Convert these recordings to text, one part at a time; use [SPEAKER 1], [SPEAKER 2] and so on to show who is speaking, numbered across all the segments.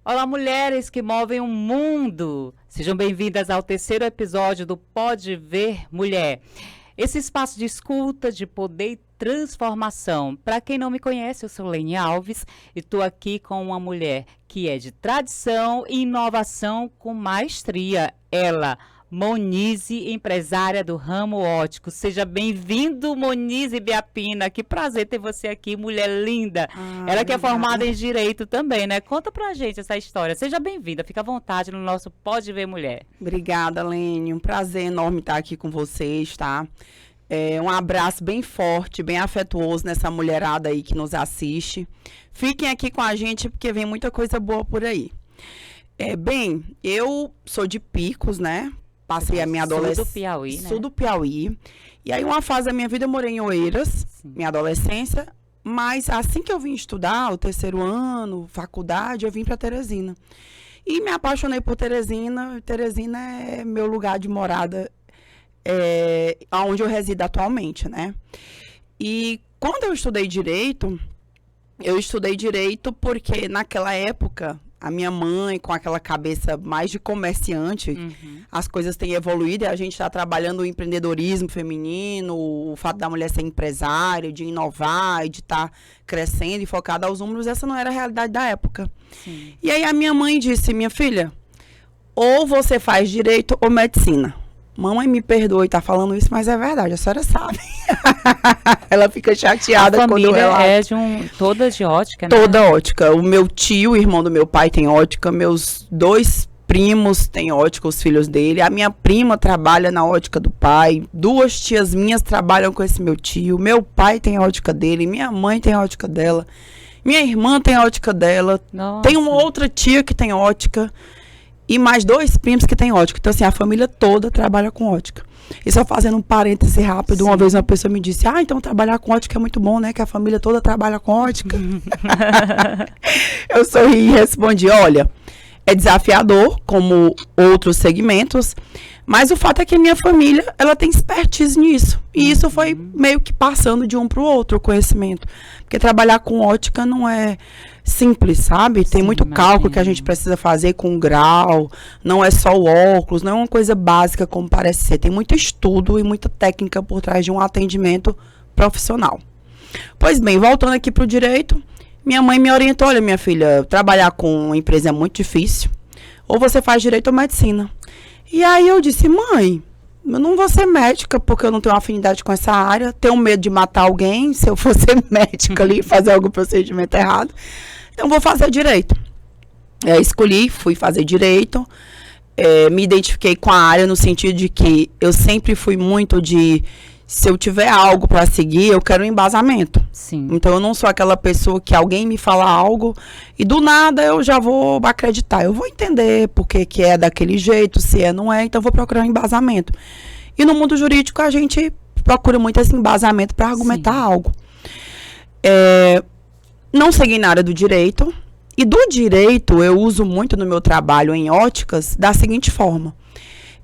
[SPEAKER 1] Olá, mulheres que movem o mundo. Sejam bem-vindas ao terceiro episódio do Pode Ver Mulher. Esse espaço de escuta, de poder e transformação. Para quem não me conhece, eu sou Lene Alves e estou aqui com uma mulher que é de tradição e inovação com maestria. Ela, Monize, empresária do ramo óptico. Seja bem-vindo, Monize Biapina. Que prazer ter você aqui, mulher linda. Ela que é formada em Direito também, né? Conta pra gente essa história. Seja bem-vinda, fica à vontade no nosso Pode Ver Mulher.
[SPEAKER 2] Obrigada, Lene. Um prazer enorme estar aqui com vocês, tá? Um abraço bem forte, bem afetuoso nessa mulherada aí que nos assiste. Fiquem aqui com a gente porque vem muita coisa boa por aí. Eu sou de Picos, né? Passei a minha adolescência...
[SPEAKER 1] Sul do Piauí, né?
[SPEAKER 2] Sul do Piauí. E aí, uma fase da minha vida, eu morei em Oeiras, minha adolescência. Mas assim que eu vim estudar, o terceiro ano, faculdade, eu vim para Teresina. E me apaixonei por Teresina. Teresina é meu lugar de morada, onde eu resido atualmente, né? E quando eu estudei Direito porque naquela época... A minha mãe, com aquela cabeça mais de comerciante, as coisas têm evoluído e a gente está trabalhando o empreendedorismo feminino, o fato da mulher ser empresária, de inovar e de estar crescendo e focada aos números, essa não era a realidade da época. Sim. E aí a minha mãe disse, minha filha, ou você faz direito ou medicina. Mamãe, me perdoe, tá falando isso, mas é verdade, a senhora sabe. Ela fica chateada quando eu relato.
[SPEAKER 1] Toda de ótica, né?
[SPEAKER 2] Toda ótica. O meu tio, o irmão do meu pai, tem ótica. Meus dois primos têm ótica, os filhos dele. A minha prima trabalha na ótica do pai. Duas tias minhas trabalham com esse meu tio. Meu pai tem a ótica dele. Minha mãe tem a ótica dela. Minha irmã tem a ótica dela. Nossa. Tem uma outra tia que tem ótica. E mais dois primos que têm ótica. Então, assim, a família toda trabalha com ótica. E só fazendo um parêntese rápido, uma vez uma pessoa me disse, então trabalhar com ótica é muito bom, né? Que a família toda trabalha com ótica. Eu sorri e respondi, olha, é desafiador, como outros segmentos, mas o fato é que a minha família, ela tem expertise nisso. E isso foi meio que passando de um para o outro, o conhecimento. Porque trabalhar com ótica não é simples, sabe? Tem muito cálculo que a gente precisa fazer com grau, não é só o óculos, não é uma coisa básica como parece ser. Tem muito estudo e muita técnica por trás de um atendimento profissional. Pois bem, voltando aqui para o direito, minha mãe me orientou, olha, minha filha, trabalhar com uma empresa é muito difícil, ou você faz direito ou medicina. E aí eu disse, mãe, eu não vou ser médica porque eu não tenho afinidade com essa área, tenho medo de matar alguém se eu for ser médica ali e fazer algum procedimento errado. Então, vou fazer direito. Escolhi, fui fazer direito, me identifiquei com a área no sentido de que eu sempre fui muito de, se eu tiver algo para seguir, eu quero um embasamento. Sim. Então, eu não sou aquela pessoa que alguém me fala algo e do nada eu já vou acreditar. Eu vou entender por que é daquele jeito, se é, não é, então vou procurar um embasamento. E no mundo jurídico, a gente procura muito esse embasamento para argumentar algo. Não segui na área do direito, e do direito eu uso muito no meu trabalho em óticas da seguinte forma.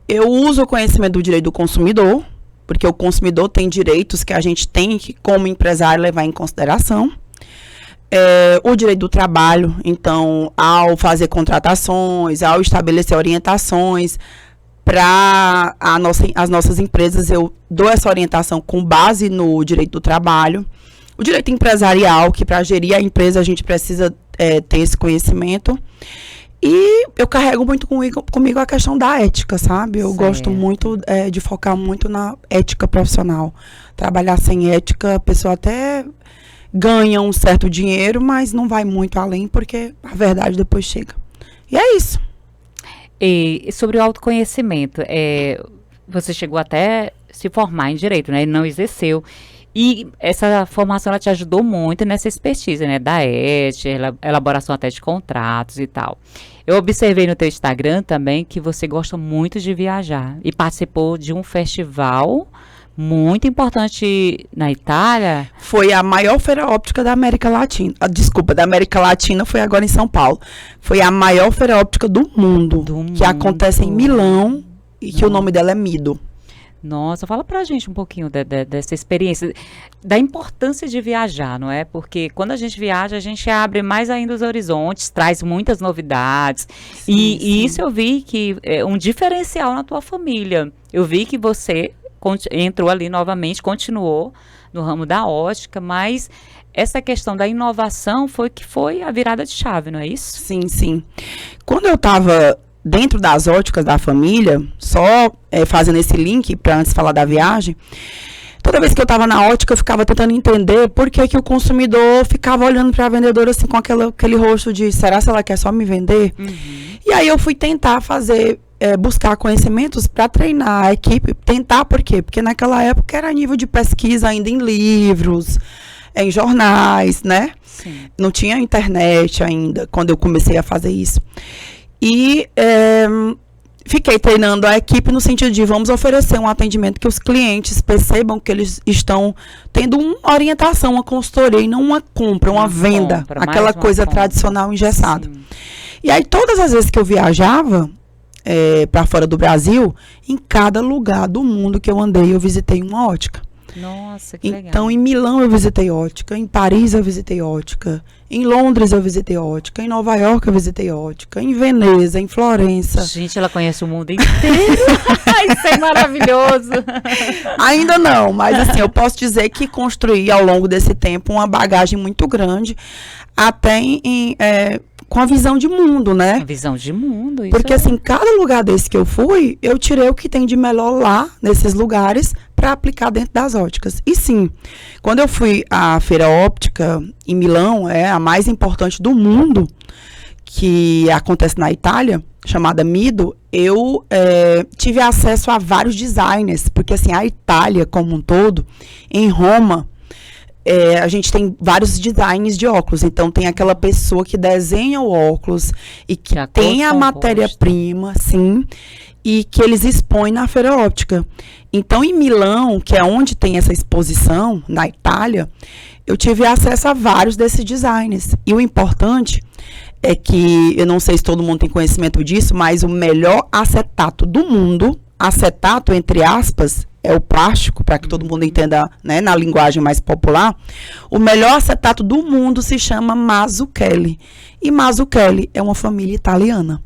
[SPEAKER 2] Eu uso o conhecimento do direito do consumidor, porque o consumidor tem direitos que a gente tem que, como empresário, levar em consideração. O direito do trabalho, então, ao fazer contratações, ao estabelecer orientações para as nossas empresas, eu dou essa orientação com base no direito do trabalho. O direito empresarial, que para gerir a empresa a gente precisa ter esse conhecimento. E eu carrego muito comigo a questão da ética, sabe? Eu gosto muito de focar muito na ética profissional. Trabalhar sem ética, a pessoa até ganha um certo dinheiro, mas não vai muito além, porque a verdade depois chega. E é isso.
[SPEAKER 1] E sobre o autoconhecimento, você chegou até se formar em Direito, né? E não exerceu. E essa formação, ela te ajudou muito nessa expertise, né? Da ética, elaboração até de contratos e tal. Eu observei no teu Instagram também que você gosta muito de viajar. E participou de um festival muito importante na Itália.
[SPEAKER 2] Foi a maior feira óptica da América Latina. Desculpa, da América Latina foi agora em São Paulo. Foi a maior feira óptica do mundo. Que acontece em Milão e que o nome dela é Mido.
[SPEAKER 1] Nossa, fala pra gente um pouquinho dessa experiência, da importância de viajar, não é? Porque quando a gente viaja, a gente abre mais ainda os horizontes, traz muitas novidades. E isso eu vi que é um diferencial na tua família. Eu vi que você entrou ali novamente, continuou no ramo da ótica, mas essa questão da inovação foi a virada de chave, não é isso?
[SPEAKER 2] Sim, sim. Quando eu estava dentro das óticas da família, só fazendo esse link para antes falar da viagem, toda vez que eu estava na ótica, eu ficava tentando entender por que o consumidor ficava olhando para a vendedora assim com aquele rosto de, será que ela quer só me vender? Uhum. E aí eu fui tentar buscar conhecimentos para treinar a equipe. Tentar por quê? Porque naquela época era nível de pesquisa ainda em livros, em jornais, né? Sim. Não tinha internet ainda, quando eu comecei a fazer isso. E fiquei treinando a equipe no sentido de vamos oferecer um atendimento que os clientes percebam que eles estão tendo uma orientação, uma consultoria e não uma compra, uma venda, aquela coisa tradicional engessada. Sim. E aí todas as vezes que eu viajava para fora do Brasil, em cada lugar do mundo que eu andei, eu visitei uma ótica.
[SPEAKER 1] Nossa, que legal.
[SPEAKER 2] Então, em Milão eu visitei ótica, em Paris eu visitei ótica, em Londres eu visitei ótica, em Nova York eu visitei ótica, em Veneza, em Florença.
[SPEAKER 1] Gente, ela conhece o mundo inteiro. Isso é maravilhoso.
[SPEAKER 2] Ainda não, mas assim, eu posso dizer que construí ao longo desse tempo uma bagagem muito grande, até com a visão de mundo, né?
[SPEAKER 1] A visão de mundo, isso.
[SPEAKER 2] Porque assim, cada lugar desse que eu fui, eu tirei o que tem de melhor lá, nesses lugares, para aplicar dentro das óticas. E sim, quando eu fui à Feira Óptica em Milão, a mais importante do mundo, que acontece na Itália, chamada Mido, eu tive acesso a vários designers, porque assim, a Itália como um todo, em Roma, a gente tem vários designs de óculos. Então, tem aquela pessoa que desenha o óculos e que tem a matéria-prima, sim, e que eles expõem na Feira Óptica. Então, em Milão, que é onde tem essa exposição, na Itália, eu tive acesso a vários desses designers. E o importante é que, eu não sei se todo mundo tem conhecimento disso, mas o melhor acetato do mundo, acetato entre aspas, é o plástico, para que todo mundo entenda, né, na linguagem mais popular, o melhor acetato do mundo se chama Mazzucchelli. E Mazzucchelli é uma família italiana.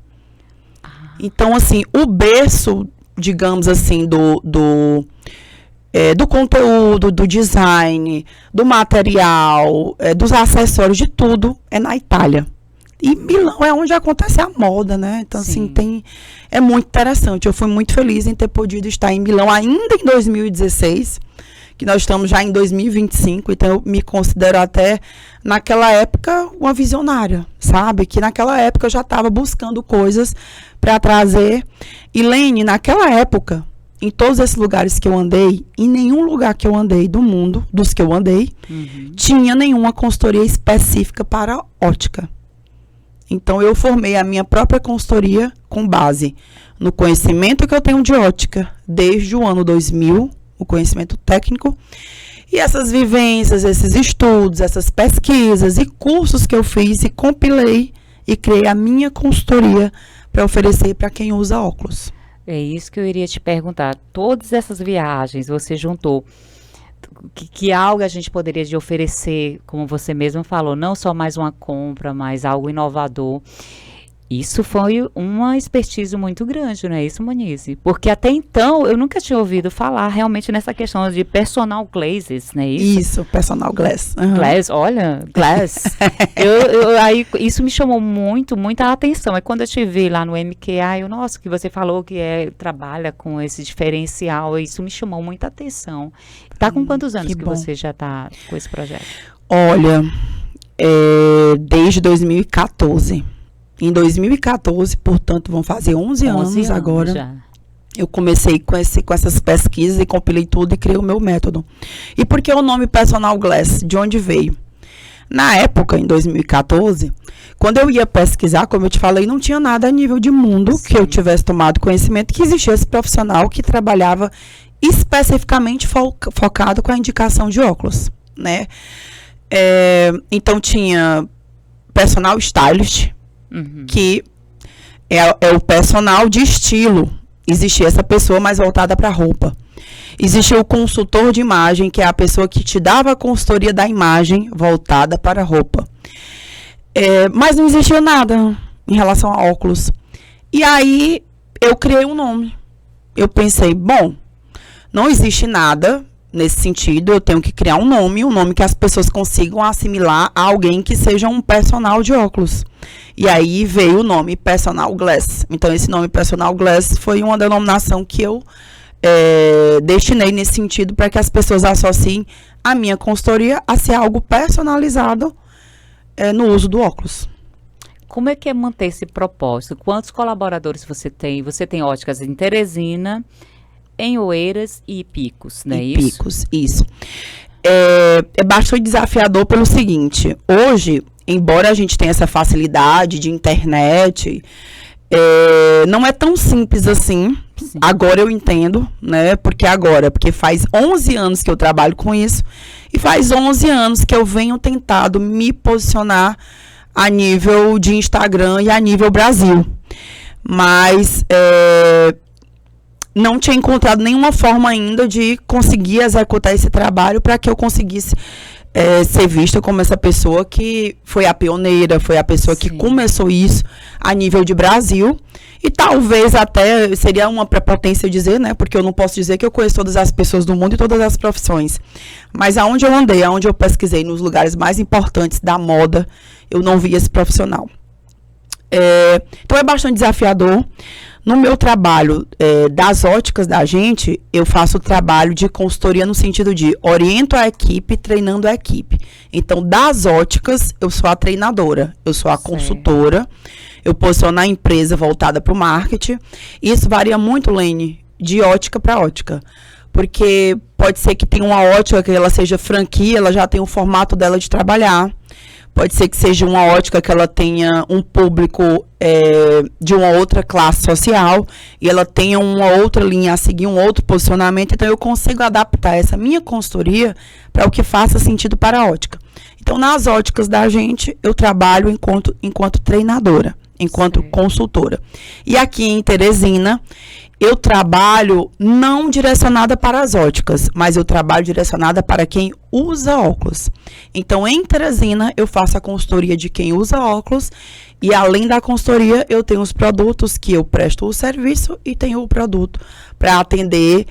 [SPEAKER 2] Então, assim, o berço, digamos assim, do conteúdo, do design, do material, dos acessórios, de tudo, é na Itália. E Milão é onde acontece a moda, né? Então, sim, assim, é muito interessante. Eu fui muito feliz em ter podido estar em Milão ainda em 2016, que nós estamos já em 2025, então eu me considero até, naquela época, uma visionária, sabe? Que naquela época eu já estava buscando coisas para trazer. E, Lene, naquela época, em todos esses lugares que eu andei, em nenhum lugar que eu andei do mundo, dos que eu andei, tinha nenhuma consultoria específica para ótica. Então, eu formei a minha própria consultoria com base no conhecimento que eu tenho de ótica desde o ano 2000, o conhecimento técnico, e essas vivências, esses estudos, essas pesquisas e cursos que eu fiz e compilei e criei a minha consultoria para oferecer para quem usa óculos.
[SPEAKER 1] É isso que eu iria te perguntar. Todas essas viagens você juntou. Que algo a gente poderia de oferecer, como você mesmo falou, não só mais uma compra, mas algo inovador. Isso foi uma expertise muito grande, não é isso, Monize? Porque até então eu nunca tinha ouvido falar realmente nessa questão de personal glasses, não é isso?
[SPEAKER 2] Isso, personal glass.
[SPEAKER 1] Uhum. Glass, olha, glass. Aí isso me chamou muita atenção. Aí quando eu te vi lá no MQA, nossa, que você falou que trabalha com esse diferencial, isso me chamou muita atenção. Tá com quantos anos que você já está com esse projeto?
[SPEAKER 2] Olha, desde 2014. Em 2014, portanto, vão fazer 11 anos agora. Já. Eu comecei com essas pesquisas e compilei tudo e criei o meu método. E por que o nome Personal Glass? De onde veio? Na época, em 2014, quando eu ia pesquisar, como eu te falei, não tinha nada a nível de mundo que eu tivesse tomado conhecimento que existia esse profissional que trabalhava especificamente focado com a indicação de óculos, né? Então, tinha personal stylist, que é o personal de estilo. Existia essa pessoa mais voltada para roupa. Existia o consultor de imagem, que é a pessoa que te dava a consultoria da imagem voltada para a roupa. Mas não existia nada em relação a óculos. E aí eu criei um nome. Eu pensei, bom, não existe nada nesse sentido, eu tenho que criar um nome que as pessoas consigam assimilar a alguém que seja um personal de óculos. E aí veio o nome Personal Glass. Então esse nome Personal Glass foi uma denominação que eu destinei nesse sentido para que as pessoas associem a minha consultoria a ser algo personalizado no uso do óculos.
[SPEAKER 1] Como é que é manter esse propósito? Quantos colaboradores você tem? Você tem óticas em Teresina, em Oeiras e Picos, não é isso?
[SPEAKER 2] Picos, isso. É bastante desafiador pelo seguinte, hoje, embora a gente tenha essa facilidade de internet, não é tão simples assim. Sim. Agora eu entendo, né? Porque faz 11 anos que eu trabalho com isso e faz 11 anos que eu venho tentado me posicionar a nível de Instagram e a nível Brasil. Mas não tinha encontrado nenhuma forma ainda de conseguir executar esse trabalho para que eu conseguisse ser vista como essa pessoa que foi a pioneira, foi a pessoa Sim. que começou isso a nível de Brasil. E talvez até seria uma prepotência dizer, né? Porque eu não posso dizer que eu conheço todas as pessoas do mundo e todas as profissões. Mas aonde eu andei, aonde eu pesquisei, nos lugares mais importantes da moda, eu não vi esse profissional. Então é bastante desafiador. No meu trabalho das óticas da gente, eu faço o trabalho de consultoria no sentido de oriento a equipe, treinando a equipe. Então, das óticas, eu sou a treinadora, eu sou a consultora, eu posiciono a empresa voltada para o marketing. Isso varia muito, Lene, de ótica para ótica. Porque pode ser que tenha uma ótica que ela seja franquia, ela já tem o formato dela de trabalhar. Pode ser que seja uma ótica que ela tenha um público de uma outra classe social e ela tenha uma outra linha a seguir, um outro posicionamento. Então, eu consigo adaptar essa minha consultoria para o que faça sentido para a ótica. Então, nas óticas da gente, eu trabalho enquanto treinadora, enquanto consultora. E aqui em Teresina, eu trabalho não direcionada para as óticas, mas eu trabalho direcionada para quem usa óculos. Então, em Teresina, eu faço a consultoria de quem usa óculos e, além da consultoria, eu tenho os produtos que eu presto o serviço e tenho o produto para atender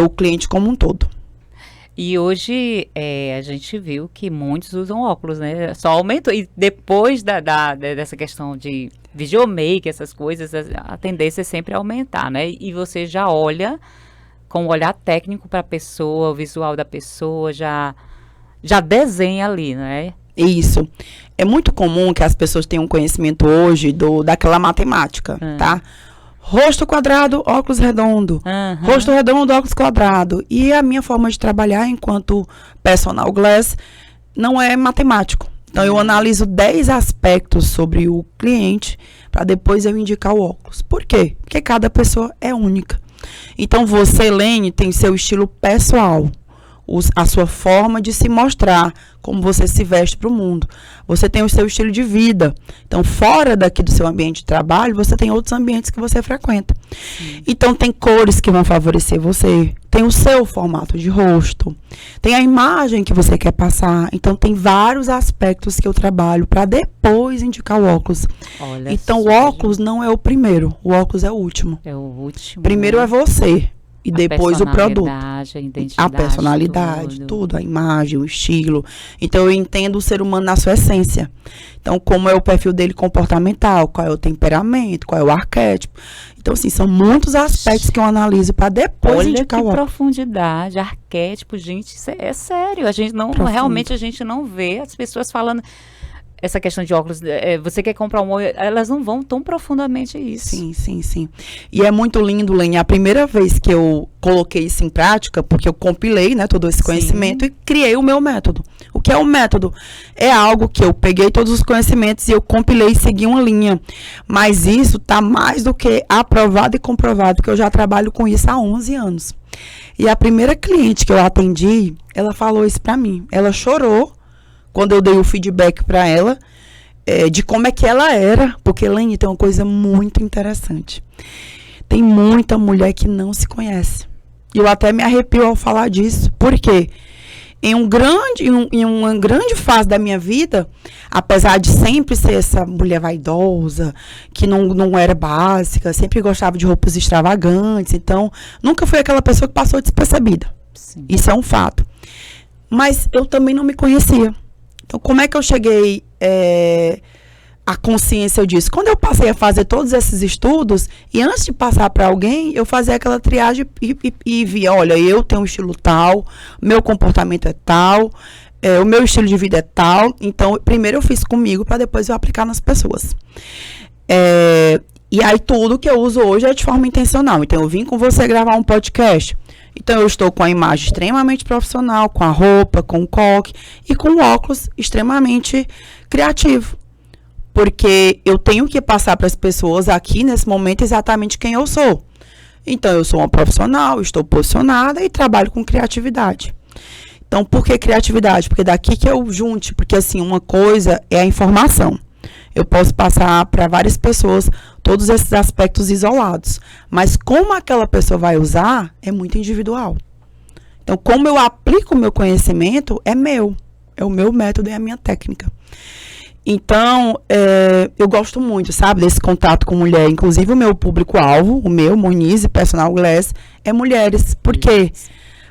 [SPEAKER 2] o cliente como um todo.
[SPEAKER 1] E hoje a gente viu que muitos usam óculos, né? Só aumentou. E depois dessa questão de videomake, essas coisas, a tendência é sempre aumentar, né? E você já olha com um olhar técnico para a pessoa, o visual da pessoa, já desenha ali, né?
[SPEAKER 2] Isso. É muito comum que as pessoas tenham conhecimento hoje daquela matemática, tá? Rosto quadrado, óculos redondo. Rosto redondo, óculos quadrado. E a minha forma de trabalhar enquanto personal glass não é matemático. Então, eu analiso 10 aspectos sobre o cliente para depois eu indicar o óculos. Por quê? Porque cada pessoa é única. Então, você, Lene, tem seu estilo pessoal. A sua forma de se mostrar, como você se veste para o mundo. Você tem o seu estilo de vida. Então, fora daqui do seu ambiente de trabalho, você tem outros ambientes que você frequenta. Sim. Então, tem cores que vão favorecer você. Tem o seu formato de rosto. Tem a imagem que você quer passar. Então, tem vários aspectos que eu trabalho para depois indicar o óculos. Olha, então, o óculos não é o primeiro. O óculos é o último.
[SPEAKER 1] É o último.
[SPEAKER 2] Primeiro é você. E depois o produto.
[SPEAKER 1] A
[SPEAKER 2] personalidade, tudo. A imagem, o estilo. Então, eu entendo o ser humano na sua essência. Então, como é o perfil dele comportamental, qual é o temperamento, qual é o arquétipo. Então, assim, são muitos aspectos que eu analiso para depois indicar o óculos.
[SPEAKER 1] Profundidade, arquétipo, gente, isso é sério. A gente não, realmente a gente não vê as pessoas falando... Essa questão de óculos, você quer comprar um olho, elas não vão tão profundamente isso.
[SPEAKER 2] Sim. E é muito lindo, Lene, a primeira vez que eu coloquei isso em prática, porque eu compilei, né, todo esse conhecimento e criei o meu método. O que é o método? É algo que eu peguei todos os conhecimentos e eu compilei e segui uma linha. Mas isso está mais do que aprovado e comprovado, porque eu já trabalho com isso há 11 anos. E a primeira cliente que eu atendi, ela falou isso para mim. Ela chorou quando eu dei o feedback para ela, de como é que ela era, porque, Lene, tem uma coisa muito interessante. Tem muita mulher que não se conhece. E eu até me arrepio ao falar disso. Por quê? Em uma grande fase da minha vida, apesar de sempre ser essa mulher vaidosa, que não era básica, sempre gostava de roupas extravagantes, então nunca fui aquela pessoa que passou despercebida.
[SPEAKER 1] Sim.
[SPEAKER 2] Isso é um fato. Mas eu também não me conhecia. Então, como é que eu cheguei à consciência disso? Quando eu passei a fazer todos esses estudos, e antes de passar para alguém, eu fazia aquela triagem e via, olha, eu tenho um estilo tal, meu comportamento é tal, o meu estilo de vida é tal. Então, primeiro eu fiz comigo, para depois eu aplicar nas pessoas. E aí, tudo que eu uso hoje é de forma intencional. Então, eu vim com você gravar um podcast. Então, eu estou com a imagem extremamente profissional, com a roupa, com o coque e com o óculos extremamente criativo. Porque eu tenho que passar para as pessoas aqui, nesse momento, exatamente quem eu sou. Então, eu sou uma profissional, estou posicionada e trabalho com criatividade. Então, por que criatividade? Porque daqui que eu junte, porque assim, uma coisa é a informação. Eu posso passar para várias pessoas todos esses aspectos isolados. Mas como aquela pessoa vai usar, é muito individual. Então, como eu aplico o meu conhecimento, é meu. É o meu método, é a minha técnica. Então, eu gosto muito, sabe, desse contato com mulher. Inclusive, o meu público-alvo, o meu, Monize Personal Glass, é mulheres. Por quê?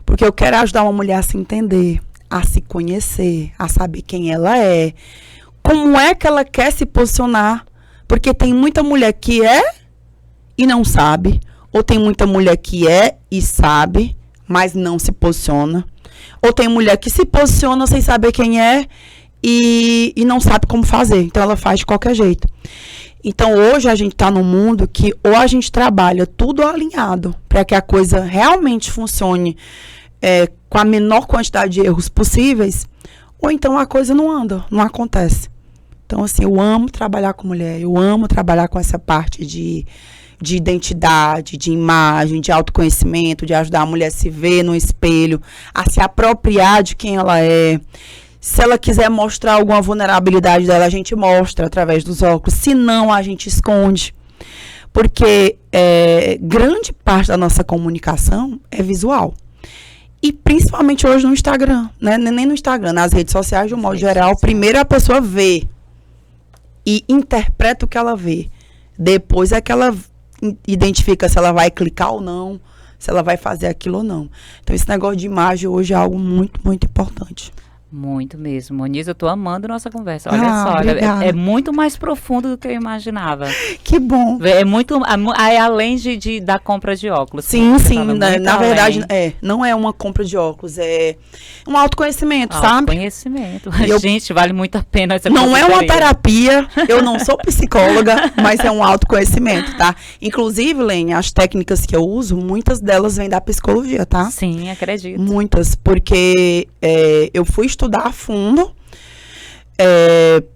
[SPEAKER 2] Porque eu quero ajudar uma mulher a se entender, a se conhecer, a saber quem ela é. Como é que ela quer se posicionar? Porque tem muita mulher que é e não sabe. Ou tem muita mulher que é e sabe, mas não se posiciona. Ou tem mulher que se posiciona sem saber quem é e não sabe como fazer. Então, ela faz de qualquer jeito. Então, hoje a gente está num mundo que ou a gente trabalha tudo alinhado para que a coisa realmente funcione com a menor quantidade de erros possíveis, ou então a coisa não anda, não acontece. Então, assim, eu amo trabalhar com mulher, eu amo trabalhar com essa parte de identidade, de imagem, de autoconhecimento, de ajudar a mulher a se ver no espelho, a se apropriar de quem ela é. Se ela quiser mostrar alguma vulnerabilidade dela, a gente mostra através dos óculos. Se não, a gente esconde. Porque grande parte da nossa comunicação é visual. E principalmente hoje no Instagram, né? Nem no Instagram, nas redes sociais, de um modo geral. Primeiro a pessoa vê e interpreta o que ela vê. Depois é que ela identifica se ela vai clicar ou não, se ela vai fazer aquilo ou não. Então, esse negócio de imagem hoje é algo muito, muito importante.
[SPEAKER 1] Muito mesmo. Monize, eu tô amando nossa conversa. Olha só, é muito mais profundo do que eu imaginava.
[SPEAKER 2] Que bom.
[SPEAKER 1] É muito, além da compra de óculos.
[SPEAKER 2] Sim. Na verdade, não é uma compra de óculos, é um autoconhecimento, sabe?
[SPEAKER 1] Autoconhecimento. Gente, vale muito a pena.
[SPEAKER 2] Não é uma terapia, eu não sou psicóloga, mas é um autoconhecimento, tá? Inclusive, Lene, as técnicas que eu uso, muitas delas vêm da psicologia, tá?
[SPEAKER 1] Sim, acredito.
[SPEAKER 2] Muitas, porque eu fui estudar a fundo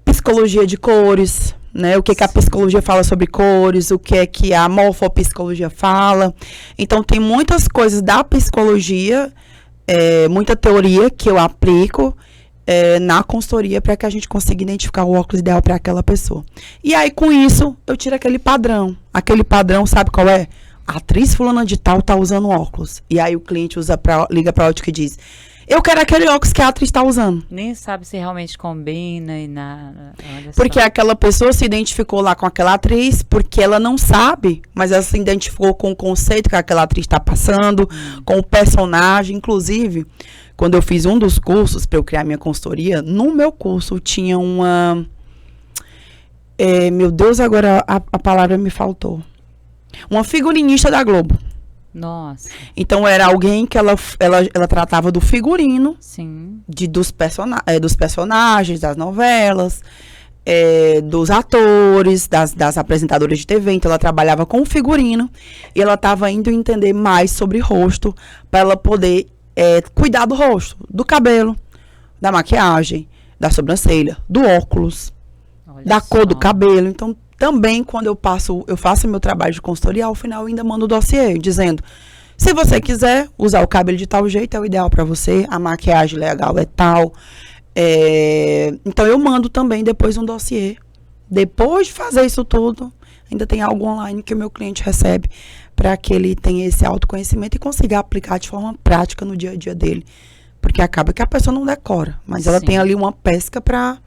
[SPEAKER 2] psicologia de cores, né? O que a psicologia fala sobre cores, o que é que a morfopsicologia fala. Então, tem muitas coisas da psicologia, muita teoria que eu aplico na consultoria para que a gente consiga identificar o óculos ideal para aquela pessoa. E aí, com isso, eu tiro aquele padrão. Aquele padrão, sabe qual é? A atriz fulana de tal tá usando óculos. E aí, o cliente liga para a ótica e diz: eu quero aquele óculos que a atriz está usando.
[SPEAKER 1] Nem sabe se realmente combina e
[SPEAKER 2] porque aquela pessoa se identificou lá com aquela atriz, porque ela não sabe, mas ela se identificou com o conceito que aquela atriz está passando, com o personagem. Inclusive, quando eu fiz um dos cursos para eu criar minha consultoria, no meu curso tinha uma... meu Deus, agora a palavra me faltou. Uma figurinista da Globo.
[SPEAKER 1] Nossa.
[SPEAKER 2] Então, era alguém que ela tratava do figurino.
[SPEAKER 1] Sim.
[SPEAKER 2] Dos personagens, das novelas, dos atores, das apresentadoras de TV. Então, ela trabalhava com o figurino e ela estava indo entender mais sobre rosto para ela poder cuidar do rosto, do cabelo, da maquiagem, da sobrancelha, do óculos, da cor do cabelo. Então, também, quando eu faço meu trabalho de consultoria, ao final eu ainda mando o dossiê, dizendo: se você quiser usar o cabelo de tal jeito, é o ideal para você, a maquiagem legal é tal. Então, eu mando também depois um dossiê. Depois de fazer isso tudo, ainda tem algo online que o meu cliente recebe para que ele tenha esse autoconhecimento e consiga aplicar de forma prática no dia a dia dele. Porque acaba que a pessoa não decora, mas ela tem ali uma pesca para,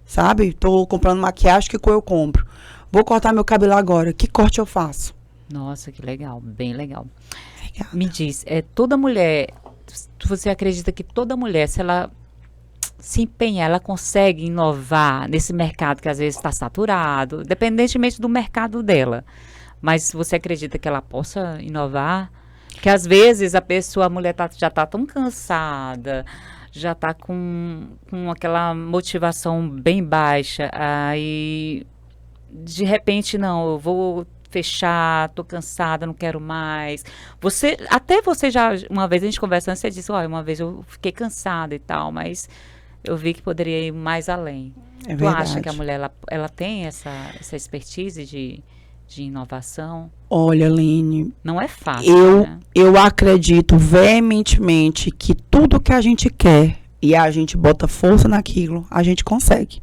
[SPEAKER 2] sabe? Tô comprando maquiagem, que cor eu compro? Vou cortar meu cabelo agora, que corte eu faço?
[SPEAKER 1] Nossa, que legal, bem legal.
[SPEAKER 2] Obrigada.
[SPEAKER 1] Me diz, toda mulher, você acredita que toda mulher, se ela se empenhar, ela consegue inovar nesse mercado que às vezes está saturado, independentemente do mercado dela, mas você acredita que ela possa inovar? Que às vezes a mulher já está tão cansada, já está com aquela motivação bem baixa, aí de repente, não, eu vou fechar, tô cansada, não quero mais. Você já, uma vez a gente conversando, você disse, olha, uma vez eu fiquei cansada e tal, mas eu vi que poderia ir mais além.
[SPEAKER 2] É
[SPEAKER 1] Tu
[SPEAKER 2] verdade.
[SPEAKER 1] acha que a mulher, ela tem essa expertise de inovação?
[SPEAKER 2] Olha, Aline,
[SPEAKER 1] Não é fácil, né?
[SPEAKER 2] eu acredito veementemente que tudo que a gente quer e a gente bota força naquilo, a gente consegue.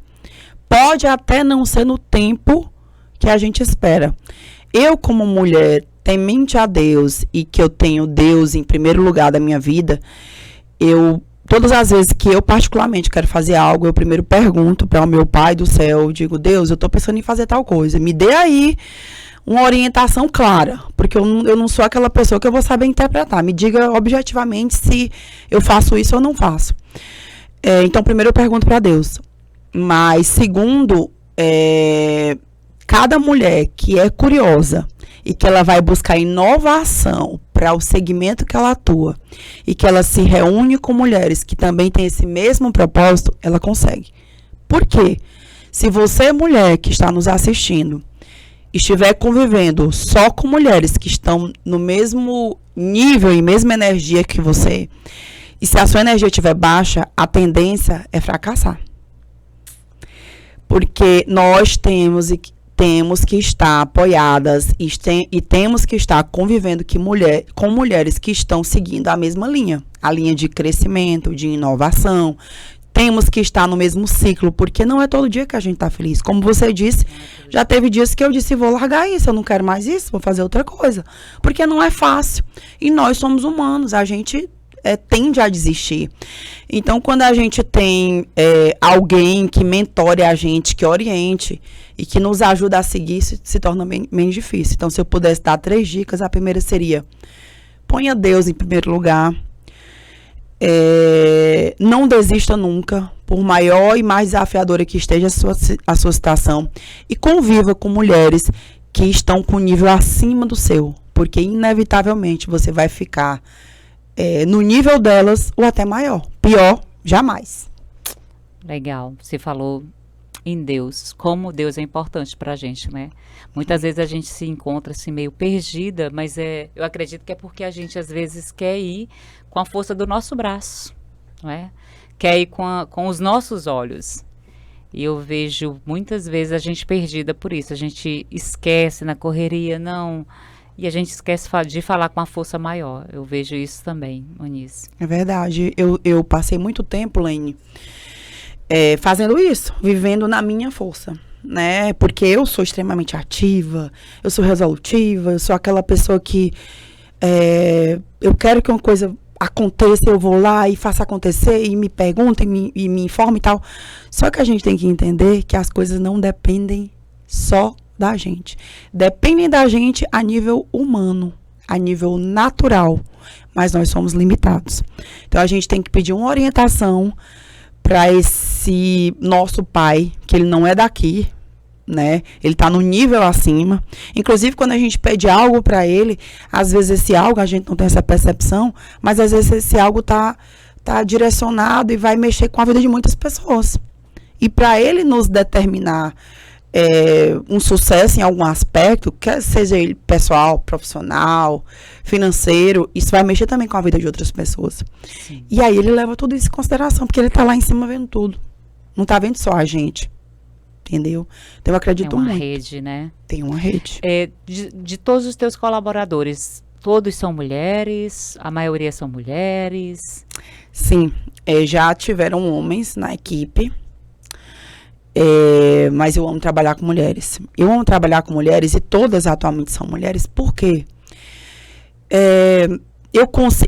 [SPEAKER 2] Pode até não ser no tempo que a gente espera. Eu, como mulher temente a Deus e que eu tenho Deus em primeiro lugar da minha vida, todas as vezes que eu particularmente quero fazer algo, eu primeiro pergunto para o meu Pai do céu, digo, Deus, eu estou pensando em fazer tal coisa, me dê aí uma orientação clara, porque eu não sou aquela pessoa que eu vou saber interpretar, me diga objetivamente se eu faço isso ou não faço. Então, primeiro eu pergunto para Deus, mas segundo, cada mulher que é curiosa e que ela vai buscar inovação para o segmento que ela atua e que ela se reúne com mulheres que também têm esse mesmo propósito, ela consegue. Por quê? Se você, mulher que está nos assistindo, estiver convivendo só com mulheres que estão no mesmo nível e mesma energia que você, e se a sua energia estiver baixa, a tendência é fracassar. Porque nós temos que estar apoiadas e temos que estar convivendo com mulheres que estão seguindo a mesma linha, a linha de crescimento, de inovação. Temos que estar no mesmo ciclo, porque não é todo dia que a gente está feliz. Como você disse, já teve dias que eu disse, vou largar isso, eu não quero mais isso, vou fazer outra coisa. Porque não é fácil. E nós somos humanos, a gente tende a desistir. Então, quando a gente tem alguém que mentore a gente, que oriente e que nos ajuda a seguir, se torna menos difícil. Então, se eu pudesse dar 3 dicas, a primeira seria, ponha Deus em primeiro lugar, não desista nunca, por maior e mais desafiadora que esteja a sua situação, e conviva com mulheres que estão com nível acima do seu, porque inevitavelmente você vai ficar no nível delas ou até maior. Pior, jamais.
[SPEAKER 1] Legal. Você falou em Deus. Como Deus é importante pra gente, né? Muitas vezes a gente se encontra assim meio perdida, mas eu acredito que é porque a gente às vezes quer ir com a força do nosso braço, não é? Quer ir com os nossos olhos. E eu vejo muitas vezes a gente perdida por isso. A gente esquece na correria, não... E a gente esquece de falar com a força maior. Eu vejo isso também, Moniz.
[SPEAKER 2] É verdade. Eu passei muito tempo, Lene, fazendo isso, vivendo na minha força, né? Porque eu sou extremamente ativa, eu sou resolutiva, eu sou aquela pessoa que eu quero que uma coisa aconteça, eu vou lá e faço acontecer, e me pergunta, e me informa e tal. Só que a gente tem que entender que as coisas não dependem só da gente. Dependem da gente a nível humano, a nível natural, mas nós somos limitados. Então a gente tem que pedir uma orientação para esse nosso pai, que ele não é daqui, né? Ele tá no nível acima. Inclusive, quando a gente pede algo para ele, às vezes esse algo, a gente não tem essa percepção, mas às vezes esse algo tá direcionado e vai mexer com a vida de muitas pessoas. E para ele nos determinar um sucesso em algum aspecto, quer seja ele pessoal, profissional, financeiro, isso vai mexer também com a vida de outras pessoas. Sim. E aí ele leva tudo isso em consideração, porque ele tá lá em cima vendo tudo. Não tá vendo só a gente. Entendeu? Então eu acredito muito.
[SPEAKER 1] Tem uma rede, né?
[SPEAKER 2] Tem uma rede.
[SPEAKER 1] De todos os teus colaboradores, todos são mulheres? A maioria são mulheres?
[SPEAKER 2] Sim. Já tiveram homens na equipe. Mas eu amo trabalhar com mulheres. Eu amo trabalhar com mulheres e todas atualmente são mulheres. Por quê?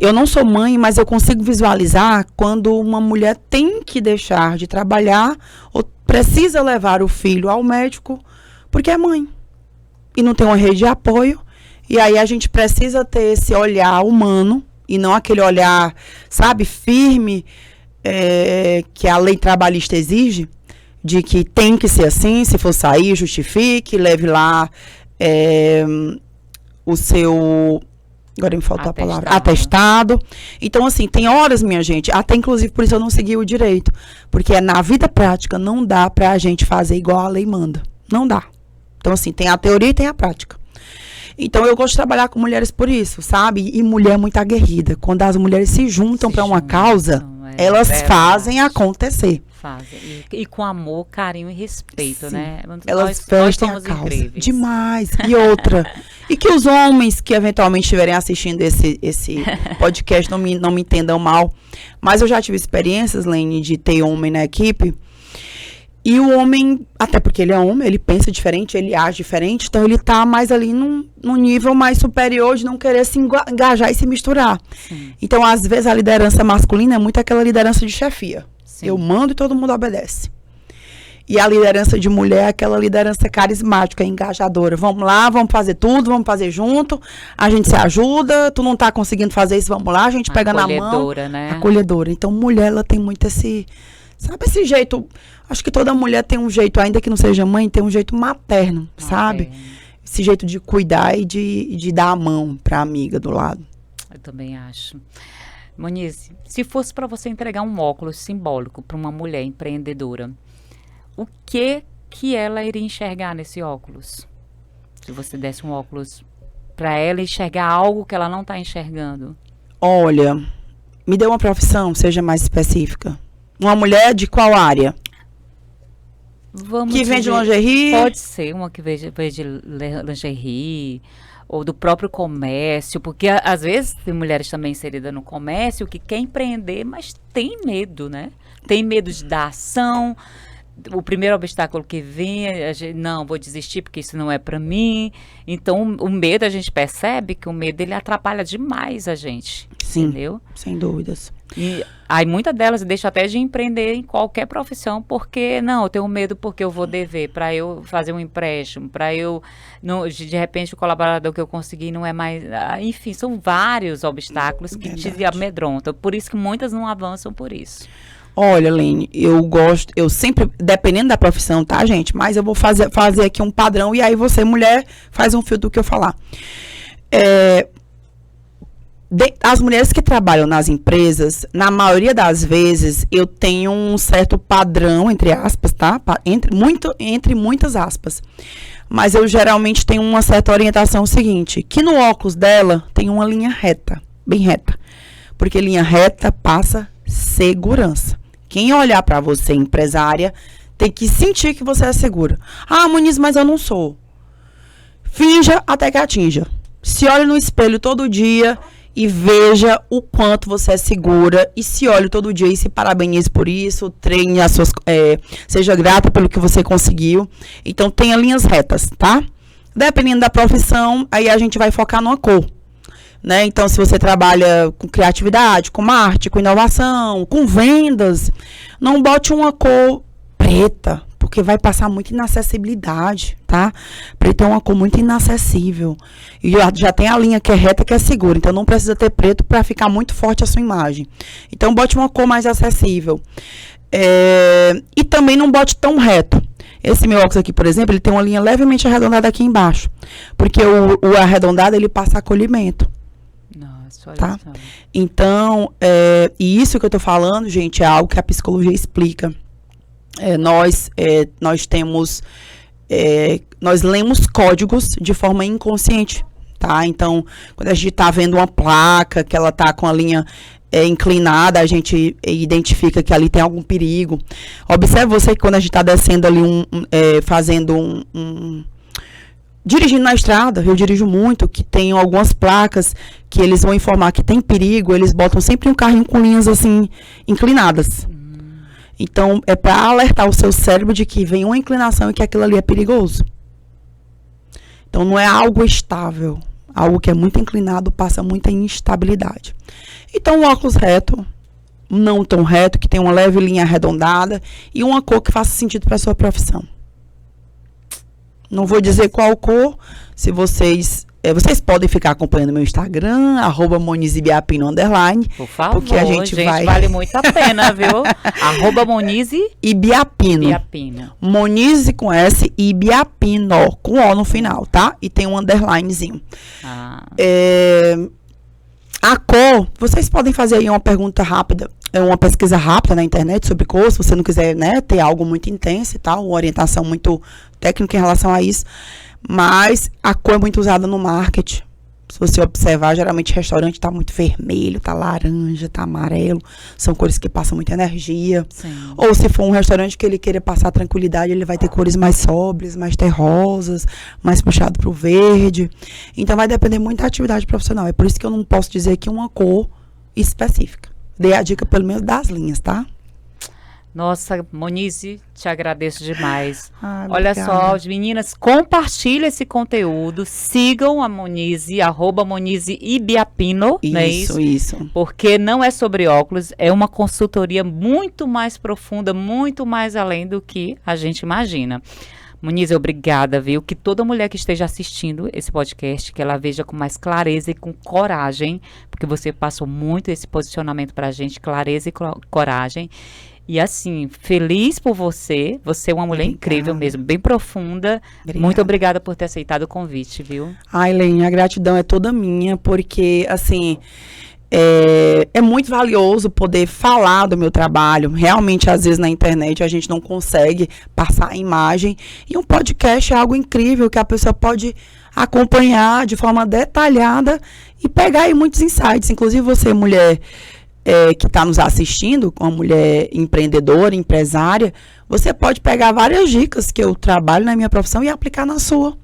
[SPEAKER 2] eu não sou mãe, mas eu consigo visualizar quando uma mulher tem que deixar de trabalhar ou precisa levar o filho ao médico porque é mãe e não tem uma rede de apoio. E aí a gente precisa ter esse olhar humano e não aquele olhar, sabe, firme, que a lei trabalhista exige, de que tem que ser assim, se for sair, justifique, leve lá o seu... Agora me faltou a palavra. Atestado. Então, assim, tem horas, minha gente, até inclusive por isso eu não segui o direito. Porque na vida prática não dá pra gente fazer igual a lei manda. Não dá. Então, assim, tem a teoria e tem a prática. Então, eu gosto de trabalhar com mulheres por isso, sabe? E mulher muito aguerrida. Quando as mulheres se juntam para uma causa, elas fazem acontecer.
[SPEAKER 1] Fazem. E com amor, carinho e respeito,
[SPEAKER 2] Sim.
[SPEAKER 1] né?
[SPEAKER 2] Elas vestem a causa.
[SPEAKER 1] Incríveis.
[SPEAKER 2] Demais. E outra. E que os homens que eventualmente estiverem assistindo esse podcast não me entendam mal. Mas eu já tive experiências, Lene, de ter homem na equipe. E o homem, até porque ele é homem, ele pensa diferente, ele age diferente, então ele tá mais ali num nível mais superior de não querer se engajar e se misturar. Sim. Então, às vezes, a liderança masculina é muito aquela liderança de chefia. Sim. Eu mando e todo mundo obedece. E a liderança de mulher é aquela liderança carismática, engajadora. Vamos lá, vamos fazer tudo, vamos fazer junto, a gente se ajuda, tu não tá conseguindo fazer isso, vamos lá, a gente pega na mão.
[SPEAKER 1] Acolhedora, né?
[SPEAKER 2] Acolhedora. Então, mulher, ela tem muito sabe esse jeito, acho que toda mulher tem um jeito, ainda que não seja mãe, tem um jeito materno, sabe? Esse jeito de cuidar e de dar a mão pra amiga do lado.
[SPEAKER 1] Eu também acho. Monize, se fosse para você entregar um óculos simbólico para uma mulher empreendedora, o que ela iria enxergar nesse óculos? Se você desse um óculos para ela enxergar algo que ela não está enxergando.
[SPEAKER 2] Olha, me dê uma profissão, seja mais específica. Uma mulher de qual área? Que vende lingerie?
[SPEAKER 1] Pode ser uma que vende lingerie, ou do próprio comércio, porque às vezes tem mulheres também inseridas no comércio que quer empreender, mas tem medo, né? Tem medo de dar ação. O primeiro obstáculo que vem, não, vou desistir porque isso não é para mim. Então, o medo, a gente percebe que o medo, ele atrapalha demais a gente.
[SPEAKER 2] Sim,
[SPEAKER 1] entendeu?
[SPEAKER 2] Sem dúvidas.
[SPEAKER 1] E aí, muitas delas deixam até de empreender em qualquer profissão, porque, não, eu tenho medo porque eu vou dever, para eu fazer um empréstimo, para eu, não, de repente, o colaborador que eu consegui não é mais... Enfim, são vários obstáculos que te amedrontam. Por isso que muitas não avançam por isso.
[SPEAKER 2] Olha, Lene, eu sempre, dependendo da profissão, tá, gente? Mas eu vou fazer aqui um padrão e aí você, mulher, faz um fio do que eu falar. As mulheres que trabalham nas empresas, na maioria das vezes, eu tenho um certo padrão, entre aspas, tá? Entre muitas aspas. Mas eu geralmente tenho uma certa orientação seguinte, que no óculos dela tem uma linha reta, bem reta. Porque linha reta passa segurança. Quem olhar para você, empresária, tem que sentir que você é segura. Ah, Monize, mas eu não sou. Finja até que atinja. Se olhe no espelho todo dia e veja o quanto você é segura. E se olhe todo dia e se parabenize por isso. Treine as suas... seja grata pelo que você conseguiu. Então, tenha linhas retas, tá? Dependendo da profissão, aí a gente vai focar numa cor. Né? Então, se você trabalha com criatividade, com arte, com inovação, com vendas, não bote uma cor preta, porque vai passar muita inacessibilidade, tá? Preto é uma cor muito inacessível. E já tem a linha que é reta, que é segura. Então, não precisa ter preto para ficar muito forte a sua imagem. Então, bote uma cor mais acessível. E também não bote tão reto. Esse meu óculos aqui, por exemplo, ele tem uma linha levemente arredondada aqui embaixo. Porque o arredondado, ele passa acolhimento.
[SPEAKER 1] Nossa, olha
[SPEAKER 2] tá?
[SPEAKER 1] Só.
[SPEAKER 2] Então, e isso que eu tô falando, gente, é algo que a psicologia explica. Nós temos, nós lemos códigos de forma inconsciente, tá? Então, quando a gente tá vendo uma placa, que ela tá com a linha inclinada, a gente identifica que ali tem algum perigo. Observe você que quando a gente tá descendo ali, dirigindo na estrada, eu dirijo muito, que tem algumas placas que eles vão informar que tem perigo, eles botam sempre um carrinho com linhas assim, inclinadas. Então, é para alertar o seu cérebro de que vem uma inclinação e que aquilo ali é perigoso. Então, não é algo estável. Algo que é muito inclinado passa muita instabilidade. Então, um óculos reto, não tão reto, que tem uma leve linha arredondada e uma cor que faça sentido para sua profissão. Não vou dizer qual cor, se vocês podem ficar acompanhando meu Instagram, @MonizeIbiapino_.
[SPEAKER 1] Por favor,
[SPEAKER 2] porque a gente vai...
[SPEAKER 1] vale muito a pena, viu?
[SPEAKER 2] @MonizeIbiapino. Monize com S e Ibiapino, com O no final, tá? E tem um underlinezinho. A cor, vocês podem fazer aí uma pergunta rápida, uma pesquisa rápida na internet sobre cor, se você não quiser, né, ter algo muito intenso e tal, uma orientação muito técnica em relação a isso. Mas a cor é muito usada no marketing. Se você observar, geralmente o restaurante tá muito vermelho, tá laranja, tá amarelo. São cores que passam muita energia.
[SPEAKER 1] Sim.
[SPEAKER 2] Ou se for um restaurante que ele queira passar tranquilidade, ele vai ter cores mais sóbrias, mais terrosas, mais puxado pro verde. Então vai depender muito da atividade profissional. É por isso que eu não posso dizer que uma cor específica. Dei a dica pelo menos das linhas, tá?
[SPEAKER 1] Nossa, Monize, te agradeço demais.
[SPEAKER 2] Olha
[SPEAKER 1] só, meninas, compartilhem esse conteúdo, sigam a Monize, @MonizeIbiapino, não é isso?
[SPEAKER 2] Isso.
[SPEAKER 1] Porque não é sobre óculos, é uma consultoria muito mais profunda, muito mais além do que a gente imagina. Monize, obrigada, viu? Que toda mulher que esteja assistindo esse podcast, que ela veja com mais clareza e com coragem, porque você passou muito esse posicionamento pra gente, clareza e coragem. E assim, feliz por você. Você é uma mulher incrível mesmo, bem profunda. Muito obrigada por ter aceitado o convite, viu?
[SPEAKER 2] Ai, Lene, a gratidão é toda minha, porque, assim, é muito valioso poder falar do meu trabalho. Realmente, às vezes, na internet, a gente não consegue passar a imagem. E um podcast é algo incrível, que a pessoa pode acompanhar de forma detalhada e pegar aí muitos insights. Inclusive, você, mulher... que está nos assistindo, uma mulher empreendedora, empresária, você pode pegar várias dicas que eu trabalho na minha profissão e aplicar na sua.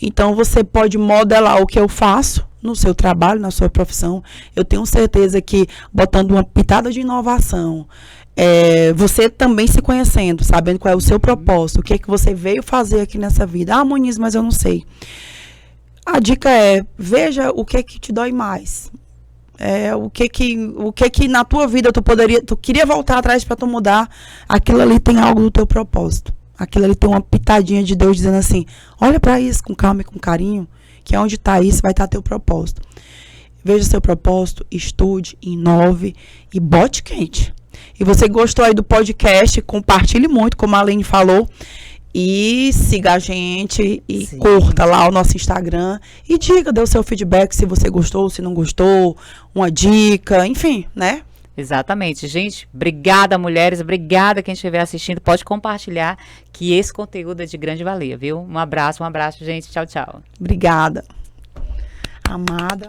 [SPEAKER 2] Então, você pode modelar o que eu faço no seu trabalho, na sua profissão. Eu tenho certeza que, botando uma pitada de inovação, você também se conhecendo, sabendo qual é o seu propósito, o que é que você veio fazer aqui nessa vida. Ah, Moniz, mas eu não sei. A dica é, veja o que é que te dói mais. O que que na tua vida tu queria voltar atrás para tu mudar, aquilo ali tem algo do teu propósito. Aquilo ali tem uma pitadinha de Deus dizendo assim, olha para isso com calma e com carinho, que é onde tá isso, vai estar teu propósito. Veja seu propósito, estude, inove e bote quente. E você gostou aí do podcast, compartilhe muito, como a Aline falou. E siga a gente e curta lá o nosso Instagram e diga, dê o seu feedback se você gostou, se não gostou, uma dica, enfim, né?
[SPEAKER 1] Exatamente, gente, obrigada mulheres, obrigada quem estiver assistindo, pode compartilhar que esse conteúdo é de grande valia, viu? Um abraço gente, tchau, tchau.
[SPEAKER 2] Obrigada. Amada.